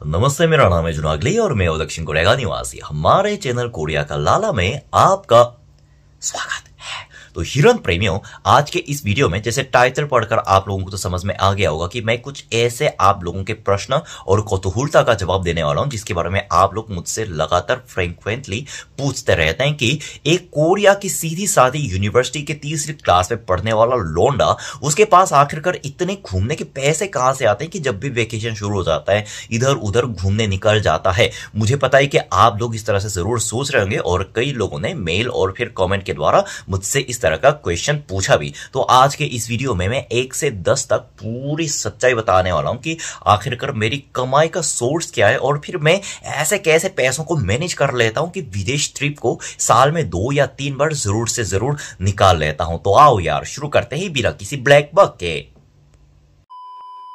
नमस्ते, मेरा नाम है जुनागली और मैं दक्षिण कोरिया का निवासी। हमारे चैनल कोरिया का लाला में आपका स्वागत है। तो हिरन प्रेमियों, आज के इस वीडियो में जैसे टाइटल पढ़कर आप लोगों को तो समझ में आ गया होगा कि मैं कुछ ऐसे आप लोगों के प्रश्न और कौतूहलता का जवाब देने वाला हूं जिसके बारे में आप लोग मुझसे लगातार फ्रीक्वेंटली पूछते रहते हैं कि एक कोरिया की सीधी साधी यूनिवर्सिटी के तीसरी क्लास में पढ़ने वाला लोंडा, उसके पास आखिरकार इतने घूमने के पैसे कहां से आते हैं कि जब भी वेकेशन शुरू हो जाता है इधर उधर घूमने निकल जाता है। मुझे पता है कि आप लोग इस तरह से जरूर सोच रहे होंगे और कई लोगों ने मेल और फिर कमेंट के द्वारा मुझसे इस तरह का क्वेश्चन पूछा भी। तो आज के इस वीडियो में मैं 1 से 10 तक पूरी सच्चाई बताने वाला हूं कि आखिरकार मेरी कमाई का सोर्स क्या है और फिर मैं ऐसे कैसे पैसों को मैनेज कर लेता हूं कि विदेश ट्रिप को साल में 2 या 3 बार जरूर से जरूर निकाल लेता हूं। तो आओ यार, शुरू करते हैं बिना किसी ब्लैक बक के।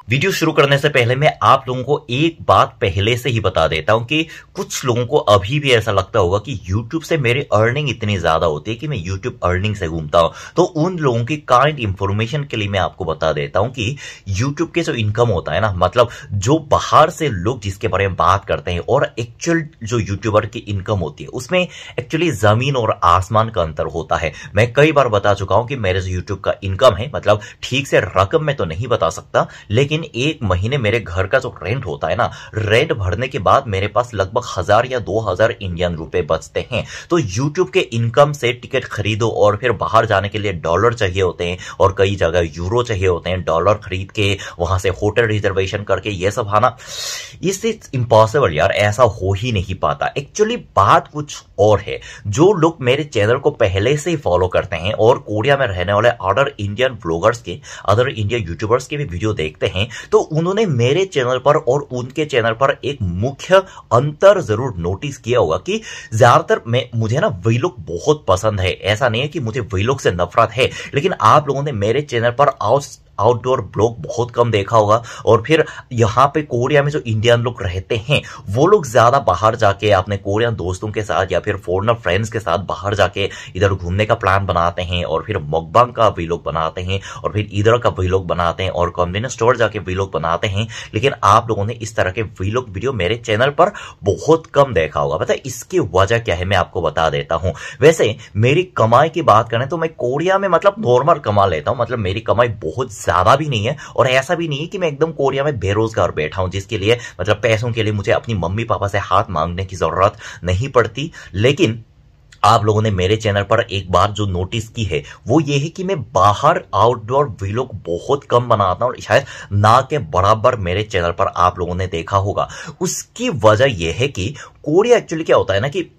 वीडियो शुरू करने से पहले मैं आप लोगों को एक बात पहले से ही बता देता हूं कि कुछ लोगों को अभी भी ऐसा लगता होगा कि YouTube से मेरी अर्निंग इतनी ज्यादा होती है कि मैं YouTube अर्निंग से घूमता हूं। तो उन लोगों की काइंड इंफॉर्मेशन के लिए मैं आपको बता देता हूं कि YouTube के जो इनकम होता है ना, मतलब जो बाहर से लोग जिसके बारे में बात करते हैं और एक्चुअल जो यूट्यूबर की इनकम होती है उसमें एक्चुअली जमीन और आसमान का अंतर होता है। मैं कई बार बता चुका हूं कि मेरे जो यूट्यूब का इनकम है, मतलब ठीक से रकम में तो नहीं बता सकता, लेकिन एक महीने मेरे घर का जो रेंट होता है ना, रेंट भरने के बाद मेरे पास लगभग 1000 या 2000 इंडियन रुपए बचते हैं। तो YouTube के इनकम से टिकट खरीदो और फिर बाहर जाने के लिए डॉलर चाहिए होते हैं और कई जगह यूरो चाहिए होते हैं। डॉलर खरीद के वहां से होटल रिजर्वेशन करके ये सब आना, इससे इम्पॉसिबल यार, ऐसा हो ही नहीं पाता। एक्चुअली बात कुछ और है। जो लोग मेरे चैनल को पहले से ही फॉलो करते हैं और कोरिया में रहने वाले अदर इंडियन ब्लॉगर्स के, अदर इंडियन यूट्यूबर्स के भी वीडियो देखते हैं, तो उन्होंने मेरे चैनल पर और उनके चैनल पर एक मुख्य अंतर जरूर नोटिस किया होगा कि ज्यादातर मुझे ना व्लॉग बहुत पसंद है। ऐसा नहीं है कि मुझे व्लॉग से नफरत है, लेकिन आप लोगों ने मेरे चैनल पर आउटडोर ब्लॉग बहुत कम देखा होगा। और फिर यहाँ पे कोरिया में जो इंडियन लोग रहते हैं वो लोग ज्यादा बाहर जाके अपने कोरियन दोस्तों के साथ या फिर फॉरेनर फ्रेंड्स के साथ बाहर जाके इधर घूमने का प्लान बनाते हैं और फिर मकबांग का व्लॉग बनाते हैं और फिर इधर का व्लॉग बनाते हैं और कन्वीनियंस स्टोर जाके व्लॉग बनाते हैं। लेकिन आप लोगों ने इस तरह के व्लॉग वीडियो मेरे चैनल पर बहुत कम देखा होगा। पता है इसकी वजह क्या है, मैं आपको बता देता हूं। वैसे मेरी कमाई की बात करें तो मैं कोरिया में मतलब नॉर्मल कमा लेता हूं, मतलब मेरी कमाई बहुत ज्यादा भी नहीं है और ऐसा भी नहीं है कि मैं एकदम कोरिया में बेरोजगार बैठा हूं जिसके लिए मतलब पैसों के लिए मुझे अपनी मम्मी पापा से हाथ मांगने की जरूरत नहीं पड़ती। लेकिन आप लोगों ने मेरे चैनल पर एक बार जो नोटिस की है वो ये है कि मैं बाहर आउटडोर व्लॉग बहुत कम बनाता हूं और शायद ना के बराबर मेरे चैनल पर आप लोगों ने देखा होगा। उसकी वजह यह है कि कोरिया एक्चुअली क्या होता है ना कि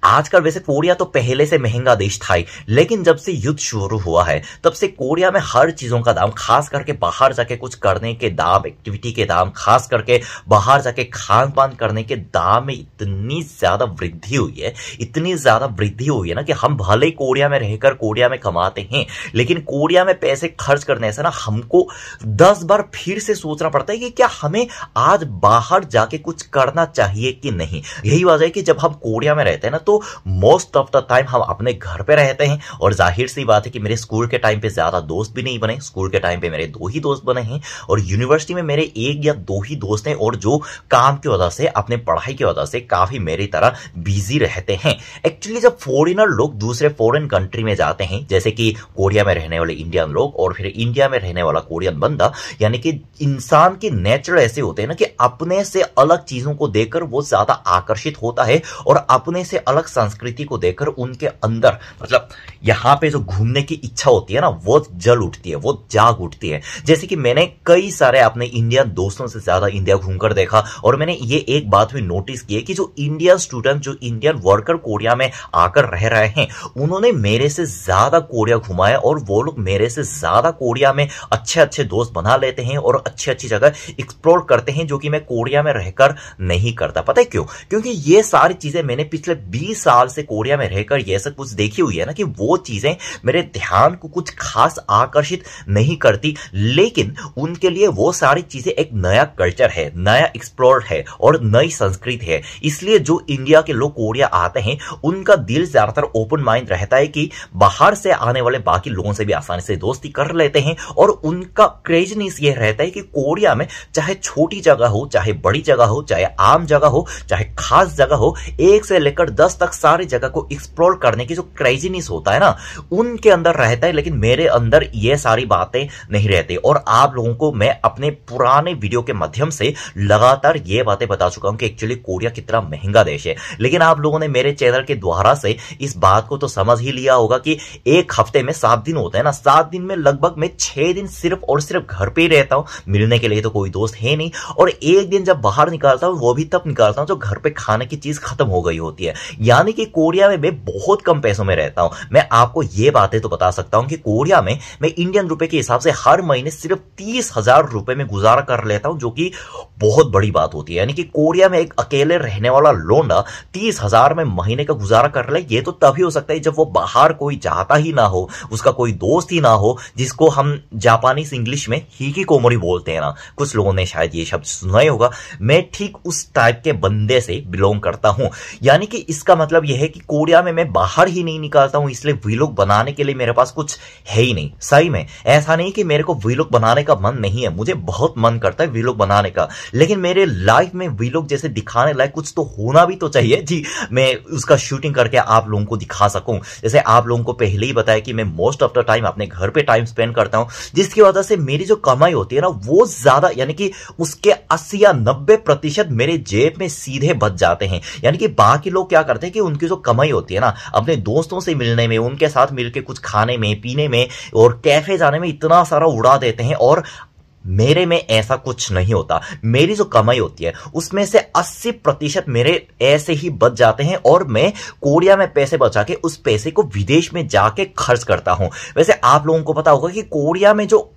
आजकल वैसे कोरिया तो पहले से महंगा देश था ही, लेकिन जब से युद्ध शुरू हुआ है तब से कोरिया में हर चीजों का दाम, खास करके बाहर जाके कुछ करने के दाम, एक्टिविटी के दाम, खास करके बाहर जाके खान पान करने के दाम में इतनी ज्यादा वृद्धि हुई है, इतनी ज्यादा वृद्धि हुई है ना कि हम भले ही कोरिया में रहकर कोरिया में कमाते हैं, लेकिन कोरिया में पैसे खर्च करने से ना हमको 10 बार फिर से सोचना पड़ता है कि क्या हमें आज बाहर जाके कुछ करना चाहिए कि नहीं। यही वजह है कि जब हम कोरिया में रहते हैं ना तो मोस्ट ऑफ द टाइम हम अपने घर पे रहते हैं और जाहिर सी बात है कि मेरे स्कूल के टाइम पे ज्यादा दोस्त भी नहीं बने। स्कूल के टाइम पे मेरे 2 ही दोस्त बने हैं और यूनिवर्सिटी में मेरे 1 या 2 ही दोस्त हैं और जो काम की वजह से, अपने पढ़ाई की वजह से काफी मेरी तरह बिजी रहते हैं। एक्चुअली जब फॉरेनर लोग दूसरे फॉरेन कंट्री में जाते हैं, जैसे कि कोरिया में रहने वाले इंडियन लोग और फिर इंडिया में रहने वाला कोरियन बंदा, यानी कि इंसान के नेचर ऐसे होते हैं ना कि अपने से अलग चीजों को देखकर वो ज्यादा आकर्षित होता है और अपने से अलग संस्कृति को देखकर उनके अंदर मतलब यहां पे जो घूमने की इच्छा होती है ना वो जल उठती है, वो जाग उठती है। जैसे कि मैंने कई सारे अपने इंडियन दोस्तों से ज्यादा इंडिया घूमकर देखा और मैंने ये एक बात भी नोटिस की है कि जो इंडियन स्टूडेंट, जो इंडियन वर्कर कोरिया में आकर रह रहे हैं, उन्होंने मेरे से ज्यादा कोरिया घुमाया और वो लोग मेरे से ज्यादा कोरिया में अच्छे अच्छे दोस्त बना लेते हैं और अच्छी अच्छी जगह एक्सप्लोर करते हैं, जो कि मैं कोरिया में रहकर नहीं करता। पता है क्यों? क्योंकि ये सारी चीजें मैंने पिछले 20 साल से कोरिया में रहकर ये सब कुछ देखी हुई है ना, कि वो चीजें मेरे ध्यान को कुछ खास आकर्षित नहीं करती, लेकिन उनके लिए वो सारी चीजें एक नया कल्चर है, नया एक्सप्लोर है और नई संस्कृति है। इसलिए जो इंडिया के लोग कोरिया आते हैं उनका दिल ज्यादातर ओपन माइंड रहता है कि बाहर से आने वाले बाकी लोगों से भी आसानी से दोस्ती कर लेते हैं, और उनका क्रेजनेस ये रहता है कि कोरिया में चाहे छोटी जगह हो, चाहे बड़ी जगह हो, चाहे आम जगह हो, चाहे खास जगह हो, 1 से लेकर 10 तक सारी जगह को एक्सप्लोर करने की जो क्रेजीनेस होता है ना, उनके अंदर रहता है। लेकिन मेरे अंदर ये सारी बातें नहीं रहती, और आप लोगों को मैं अपने पुराने वीडियो के माध्यम से लगातार ये बातें बता चुका हूं कि एक्चुअली कोरिया कितना महंगा देश है। लेकिन आप लोगों ने मेरे चैनल के द्वारा से इस बात को तो समझ ही लिया होगा कि एक हफ्ते में 7 दिन होते हैं ना, 7 दिन में लगभग मैं 6 दिन सिर्फ और सिर्फ घर पे ही रहता हूं, मिलने के लिए तो कोई दोस्त है नहीं, और एक दिन जब बाहर निकालता हूं वो भी तब निकालता हूं जब घर पे खाने की चीज खत्म हो गई होती है। यानी कि कोरिया में मैं बहुत कम पैसों में रहता हूं। मैं आपको ये बातें तो बता सकता हूं कि कोरिया में मैं इंडियन रुपए के हिसाब से हर महीने सिर्फ 30,000 रुपए में गुजारा कर लेता हूं, जो कि बहुत बड़ी बात होती है। यानी कि कोरिया में एक अकेले रहने वाला लोंडा 30,000 में महीने का गुजारा कर ले, ये तो तभी हो सकता है जब वो बाहर कोई जाता ही ना हो, उसका कोई दोस्त ही ना हो, जिसको हम जापानीज इंग्लिश में हिकिकोमोरी बोलते हैं ना, कुछ लोगों ने शायद ये शब्द सुना ही होगा। मैं ठीक उस टाइप के बंदे से बिलोंग करता हूं। यानी कि इसका मतलब यह है कि कोरिया में मैं बाहर ही नहीं निकालता हूं, इसलिए वीलॉग बनाने के लिए मेरे पास कुछ है ही नहीं। सही में ऐसा नहीं कि मेरे को वीलॉग बनाने का मन नहीं है, मुझे बहुत मन करता है वीलॉग बनाने का, लेकिन मेरे लाइफ में वीलॉग जैसे दिखाने लायक कुछ तो होना भी तो चाहिए जी, मैं उसका शूटिंग करके आप लोगों को दिखा सकूं। जैसे आप लोगों को पहले ही बताया कि मैं मोस्ट ऑफ द टाइम अपने घर पे टाइम स्पेंड करता हूं, जिसकी वजह से मेरी जो कमाई होती है ना वो ज्यादा, यानी कि उसके 80 या 90% मेरे जेब में सीधे बच जाते हैं। यानी कि बाकी लोग क्या करते हैं कि उनकी जो कमाई होती है ना अपने दोस्तों से मिलने में, उनके साथ मिलकर कुछ खाने में, पीने में और कैफे जाने में इतना सारा उड़ा देते हैं, और मेरे में ऐसा कुछ नहीं होता। मेरी जो कमाई होती है उसमें से 80% मेरे ऐसे ही बच जाते हैं, और मैं कोरिया में पैसे बचा के उस पैसे को विदेश में जाके खर्च करता हूं। वैसे आप लोगों को पता होगा कि कोरिया में जो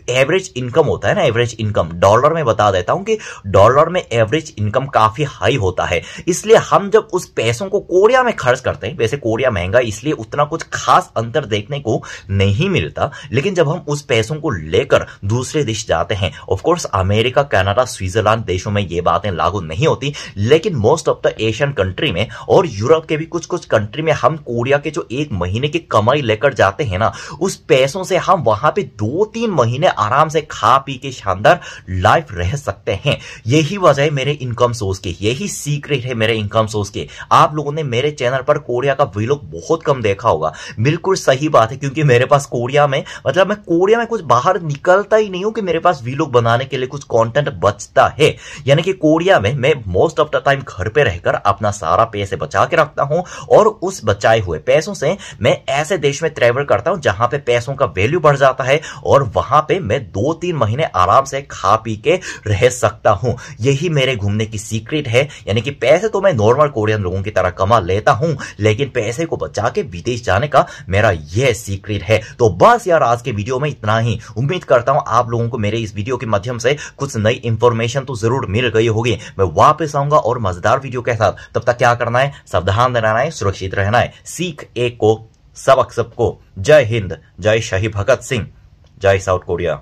एवरेज इनकम होता है ना, एवरेज इनकम डॉलर में बता देता हूं कि डॉलर में एवरेज इनकम काफी हाई होता है। इसलिए हम जब उस पैसों को कोरिया में खर्च करते हैं, वैसे कोरिया महंगा इसलिए उतना कुछ खास अंतर देखने को नहीं मिलता, लेकिन जब हम उस पैसों को लेकर दूसरे देश जाते हैं, of course America, Canada, Switzerland देशों में ये बातें लागू नहीं होती, लेकिन most of the Asian country में और यूरोप के भी कुछ कुछ कंट्री में हम कोरिया के जो 1 महीने की कमाई लेकर जाते हैं ना, उस पैसों से हम वहां पे 2-3 महीने आराम से खा पी के शानदार लाइफ रह सकते हैं। यही वजह है मेरे इनकम सोर्स की, यही सीक्रेट है मेरे इनकम सोर्स के। आप लोगों ने मेरे चैनल पर कोरिया का व्लॉग बहुत कम देखा होगा, बिल्कुल सही बात है, क्योंकि मेरे पास कोरिया में, मतलब मैं कोरिया में कुछ बाहर निकलता ही नहीं हूं कि मेरे पास व्लॉग बनाने के लिए कुछ कंटेंट बचता है। यानी कि कोरिया में मैं मोस्ट ऑफ द टाइम घर पे रहकर अपना सारा पैसे बचा के रखता हूं, और उस बचाए हुए पैसों से मैं ऐसे देश में ट्रेवल करता हूं जहां पे पैसों का वैल्यू बढ़ जाता है, और वहां पे मैं 2-3 महीने आराम से खा पी के रह सकता हूं। यही मेरे घूमने की सीक्रेट है। यानी कि पैसे तो मैं नॉर्मल कोरियन लोगों की तरह कमा लेता हूं, लेकिन पैसे को बचा के विदेश जाने का मेरा यह सीक्रेट है। तो बस यार आज के वीडियो में इतना ही। उम्मीद करता हूं आप लोगों को मेरे इस वीडियो के माध्यम से कुछ नई इंफॉर्मेशन तो जरूर मिल गई होगी। मैं वापस आऊंगा और मजेदार वीडियो के साथ। तब तक क्या करना है, सावधान रहना है, सुरक्षित रहना है। सीख एक को, सबक सबको। जय हिंद, जय शहीद भगत सिंह, जय साउथ कोरिया।